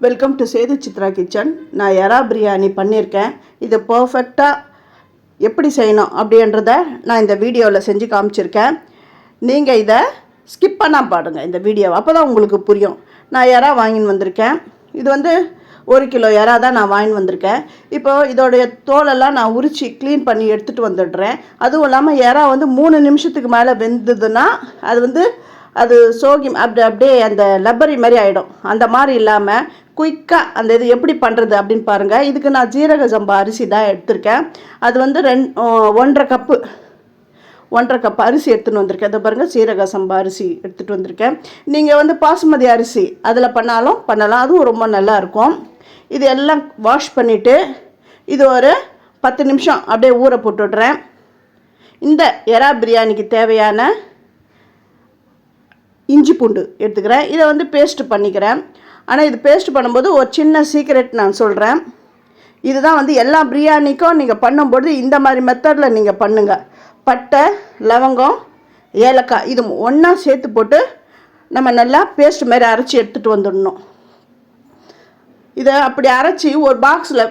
Welcome to Sethu Chitra kitchen. நான் எறா பிரியாணி பண்ணியிருக்கேன். இது பர்ஃபெக்டாக எப்படி செய்யணும் அப்படின்றத நான் இந்த வீடியோவில் செஞ்சு காமிச்சிருக்கேன். நீங்கள் இதை ஸ்கிப் பண்ணால் பாருங்கள் இந்த வீடியோவை, அப்போ தான் உங்களுக்கு புரியும். நான் எறா வாங்கின்னு வந்திருக்கேன். இது 1 கிலோ எறா தான் நான் வாங்கின்னு வந்திருக்கேன். இப்போது இதோடைய தோலெல்லாம் நான் உரித்து க்ளீன் பண்ணி எடுத்துகிட்டு வந்துடுறேன். அதுவும் இல்லாமல் எறா 3 நிமிஷத்துக்கு மேலே வெந்ததுன்னா அது சோகி அப்படியே அந்த லப்பரி மாதிரி ஆகிடும். அந்த மாதிரி இல்லாமல் குயிக்காக அந்த இது எப்படி பண்ணுறது அப்படின்னு பாருங்கள். இதுக்கு நான் ஜீரக சம்பா அரிசி தான் எடுத்திருக்கேன். அது 1.5 கப் அரிசி எடுத்துகிட்டு வந்திருக்கேன். இதை பாருங்கள், சீரக சம்பா அரிசி எடுத்துகிட்டு வந்திருக்கேன். நீங்கள் பாசுமதி அரிசி அதில் பண்ணலாம், அதுவும் ரொம்ப நல்லாயிருக்கும். இது எல்லாம் வாஷ் பண்ணிவிட்டு இது ஒரு 10 நிமிஷம் அப்படியே ஊற போட்டுடுறேன். இந்த எறா பிரியாணிக்கு தேவையான இஞ்சி பூண்டு எடுத்துக்கிறேன். இதை பேஸ்ட்டு பண்ணிக்கிறேன். ஆனால் இது பேஸ்ட் பண்ணும்போது ஒரு சின்ன சீக்ரெட் நான் சொல்கிறேன். இதுதான் எல்லா பிரியாணிக்கும் நீங்கள் பண்ணும்போது இந்த மாதிரி மெத்தடில் நீங்கள் பண்ணுங்கள். பட்டை, லவங்கம், ஏலக்காய் இது ஒன்றா சேர்த்து போட்டு நம்ம நல்லா பேஸ்ட் மாதிரி அரைச்சி எடுத்துகிட்டு வந்துடணும். இதை அப்படி அரைச்சி ஒரு பாக்ஸில்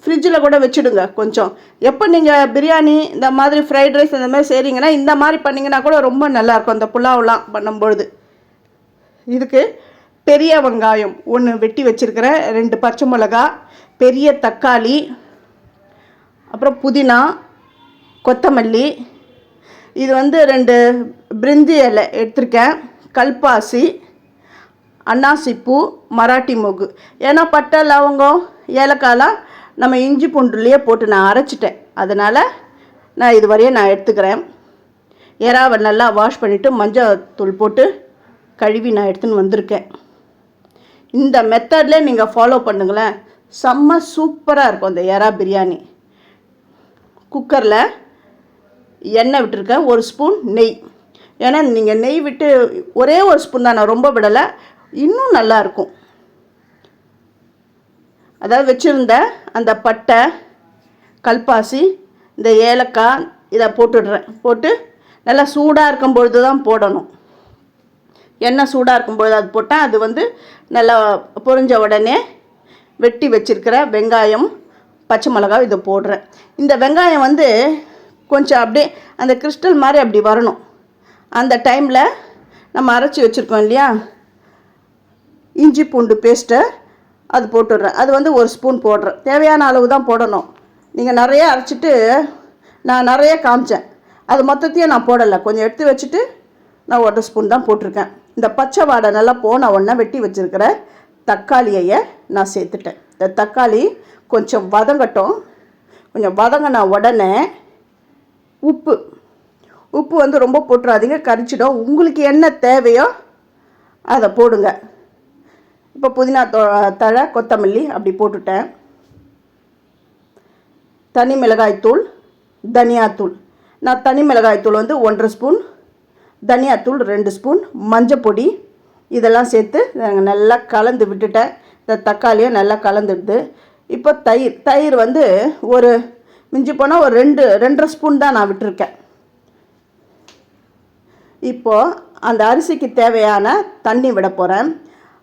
ஃப்ரிட்ஜில் கூட வச்சுடுங்க. கொஞ்சம் எப்போ நீங்கள் பிரியாணி இந்த மாதிரி ஃப்ரைட் ரைஸ் இந்த மாதிரி செய்கிறீங்கன்னா இந்த மாதிரி பண்ணிங்கன்னா கூட ரொம்ப நல்லாயிருக்கும். இந்த புலாவெலாம் பண்ணும்பொழுது இதுக்கு பெரிய வெங்காயம் 1 வெட்டி வச்சுருக்கிறேன், 2 பச்சை மிளகா, பெரிய தக்காளி, அப்புறம் புதினா, கொத்தமல்லி, இது 2 பிரிஞ்சி இலை எடுத்திருக்கேன், கல்பாசி, அன்னாசிப்பூ, மராட்டி மொகு. ஏன்னா பட்டை, லவங்கம், ஏலக்காயெலாம் நம்ம இஞ்சி பூண்டுலேயே போட்டு நான் அரைச்சிட்டேன். அதனால் நான் இது வரையும் நான் எடுத்துக்கிறேன். எறாவை நல்லா வாஷ் பண்ணிவிட்டு மஞ்சள் தூள் போட்டு கழுவி நான் எடுத்துன்னு வந்திருக்கேன். இந்த மெத்தட்லேயே நீங்கள் ஃபாலோ பண்ணுங்களேன், செம்ம சூப்பராக இருக்கும் இந்த எறா பிரியாணி. குக்கரில் எண்ணெய் விட்டுருக்கேன், 1 ஸ்பூன் நெய். ஏன்னா நீங்கள் நெய் விட்டு ஒரே 1 ஸ்பூன் தான், நான் ரொம்ப விடலை, இன்னும் நல்லாயிருக்கும். அதாவது வச்சுருந்த அந்த பட்டை, கல்பாசி, இந்த ஏலக்காய் இதை போட்டுடுறேன். போட்டு நல்லா சூடாக இருக்கும்பொழுது தான் போடணும். எண்ணெய் சூடாக இருக்கும்பொழுது அது போட்டால் அது நல்லா பொரிஞ்ச உடனே வெட்டி வச்சுருக்கிற வெங்காயம், பச்சை மிளகாய் இதை போடுறேன். இந்த வெங்காயம் கொஞ்சம் அப்படியே அந்த கிறிஸ்டல் மாதிரி அப்படி வரணும். அந்த டைமில் நம்ம அரைச்சி வச்சுருக்கோம் இல்லையா இஞ்சி பூண்டு பேஸ்ட்டை அது போட்டுடுறேன். அது 1 ஸ்பூன் போடுறேன். தேவையான அளவு தான் போடணும். நீங்கள் நிறைய அரைச்சிட்டு நான் நிறைய காமிச்சேன், அது மொத்தத்தையும் நான் போடலை, கொஞ்சம் எடுத்து வச்சுட்டு நான் 1 ஸ்பூன் தான் போட்டிருக்கேன். இந்த பச்சை வாடை நல்லா போன உடனே வெட்டி வச்சுருக்கிற தக்காளியை நான் சேர்த்துட்டேன். இந்த தக்காளி கொஞ்சம் வதங்கட்டும். கொஞ்சம் வதங்கின உடனே உப்பு ரொம்ப போட்டுறாதீங்க, கரிச்சிடும். உங்களுக்கு என்ன தேவையோ அதை போடுங்க. இப்போ புதினா தழை, கொத்தமல்லி அப்படி போட்டுட்டேன். தனி மிளகாய்த்தூள், தனியாத்தூள். நான் தனி மிளகாய்த்தூள் 1.5 ஸ்பூன், தனியாத்தூள் 2 ஸ்பூன், மஞ்சள் பொடி இதெல்லாம் சேர்த்து நல்லா கலந்து விட்டுட்டேன். இந்த தக்காளியை நல்லா கலந்துடுது. இப்போ தயிர் ஒரு மிஞ்சி போனால் ஒரு 2.5 ஸ்பூன் தான் நான் விட்டுருக்கேன். இப்போது அந்த அரிசிக்கு தேவையான தண்ணி விட போகிறேன்.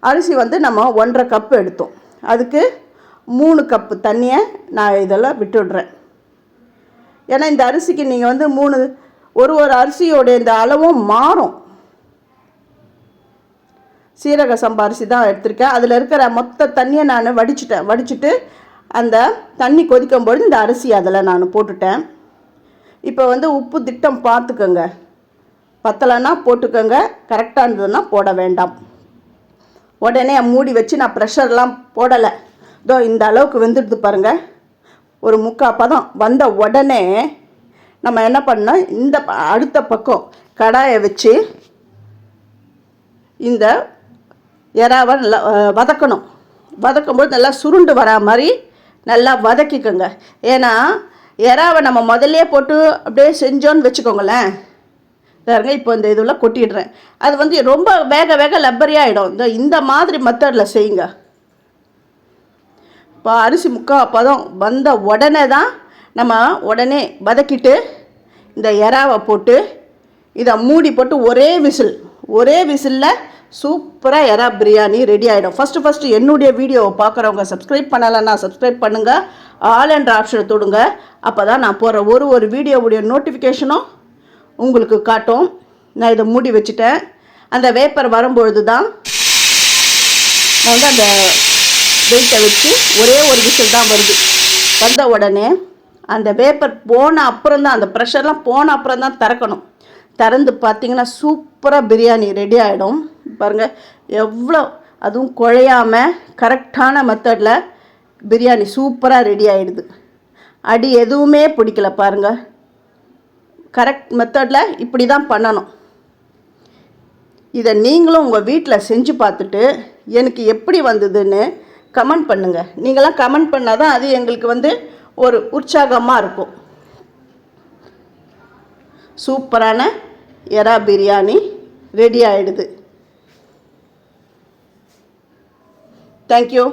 அரிசி நம்ம 1.5 கப்பு எடுத்தோம், அதுக்கு 3 கப்பு தண்ணியை நான் இதெல்லாம் விட்டுடுறேன். ஏன்னா இந்த அரிசிக்கு நீங்கள் ஒரு அரிசியோடைய இந்த அளவும் மாறும். சீரக சம்பா அரிசி தான் எடுத்திருக்கேன். அதில் இருக்கிற மொத்த தண்ணியை நான் வடிச்சிட்டு அந்த தண்ணி கொதிக்கும்போது இந்த அரிசி அதில் நான் போட்டுட்டேன். இப்போ உப்பு திட்டம் பார்த்துக்கோங்க, பத்தலைன்னா போட்டுக்கோங்க, கரெக்டாக இருந்ததுன்னா போட வேண்டாம். உடனே மூடி வச்சு நான் ப்ரெஷர்லாம் போடலை. இந்த அளவுக்கு வெந்துடுது பாருங்கள். ஒரு 3/4 பதம் வந்த உடனே நம்ம என்ன பண்ணோம், இந்த அடுத்த பக்கம் கடாயை வச்சு இந்த எறாவை நல்லா வதக்கும்போது நல்லா சுருண்டு வரா மாதிரி நல்லா வதக்கிக்கோங்க. ஏன்னா எறாவை நம்ம முதல்லையே போட்டு அப்படியே செஞ்சோன்னு வச்சுக்கோங்களேன். பாருங்க, இப்போ இந்த இதில் கொட்டிடுறேன். அது ரொம்ப வேக லப்பரியாகிடும். இந்த மாதிரி மெத்தடில் செய்யுங்க. இப்போ அரிசி 3/4 பதம் வந்த உடனே தான் நம்ம வதக்கிட்டு இந்த எறாவை போட்டு இதை மூடி போட்டு ஒரே விசில் ஒரே விசிலில் சூப்பராக எறா பிரியாணி ரெடி ஆகிடும். ஃபஸ்ட்டு என்னுடைய வீடியோவை பார்க்குறவங்க சப்ஸ்கிரைப் பண்ணலைன்னா சப்ஸ்கிரைப் பண்ணுங்கள், ஆல் என்ற ஆப்ஷனை தொடுங்க. அப்போ தான் நான் போகிற ஒரு வீடியோவுடைய நோட்டிஃபிகேஷனும் உங்களுக்கு காட்டும். நான் இதை மூடி வச்சுட்டேன். அந்த வேப்பர் வரும்பொழுது தான் நான் வந்து அந்த வெயிட்டை வச்சு ஒரே ஒரு விசில் தான் வருது. வந்த உடனே அந்த வேப்பர் போன அப்புறம் தான், அந்த ப்ரெஷர்லாம் போன அப்புறம் தான் திறக்கணும். திறந்து பார்த்திங்கன்னா சூப்பராக பிரியாணி ரெடி ஆகிடும். பாருங்கள் எவ்வளோ, அதுவும் குழையாமல் கரெக்டான மெத்தடில் பிரியாணி சூப்பராக ரெடி ஆகிடுது. அடி எதுவுமே பிடிக்கல பாருங்கள். கரெக்ட் மெத்தடில் இப்படி தான் பண்ணணும். இதை நீங்களும் உங்கள் வீட்டில் செஞ்சு பார்த்துட்டு எனக்கு எப்படி வந்ததுன்னு கமெண்ட் பண்ணுங்கள். நீங்களாம் கமெண்ட் பண்ணால் தான் அது எங்களுக்கு வந்து ஒரு உற்சாகமாக இருக்கும். சூப்பரான எறா பிரியாணி ரெடி ஆகிடுது. தேங்க்யூ.